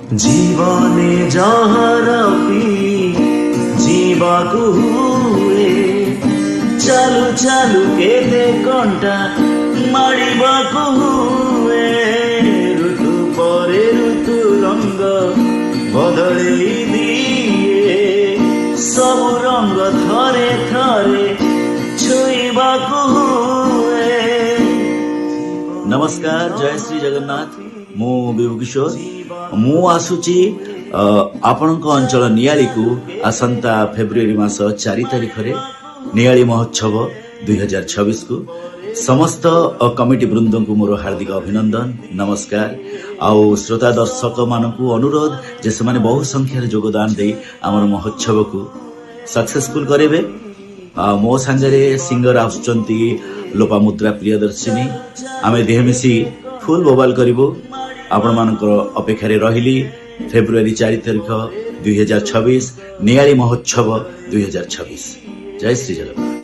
जीवने जहर पी जीवाकू हुए चालू चालू केते कंटा मारिबाकू हुए ऋतु परे ऋतु रंग बदली दिए सब रंग थरे थरे छुईबाकू हुए। नमस्कार, जय श्री जगन्नाथ। मु विभु किशोर मु आसुची आपणक अंचल नियाली को आसंता फेब्रुआरी मास 4 तारिख रे नियाली महोत्सव 2026 को समस्त कमिटी वृंद को मोर हार्दिक अभिनंदन नमस्कार। आउ श्रोता दर्शक मानकु अनुरोध जे से माने बहु संख्यार योगदान दे आमर महोत्सव को सक्सेसफुल करेबे। मो सांगरे सिंगर आसुचंती लोपामुद्रा प्रियदर्शिनी आमे देह मिसी फुल बोबाल करिवो। आपण मानकर अपेक्षा रहिली फेब्रुआरी 4 तारिख 2026 नियाली महोत्सव 2026। जय श्री जगन्नाथ।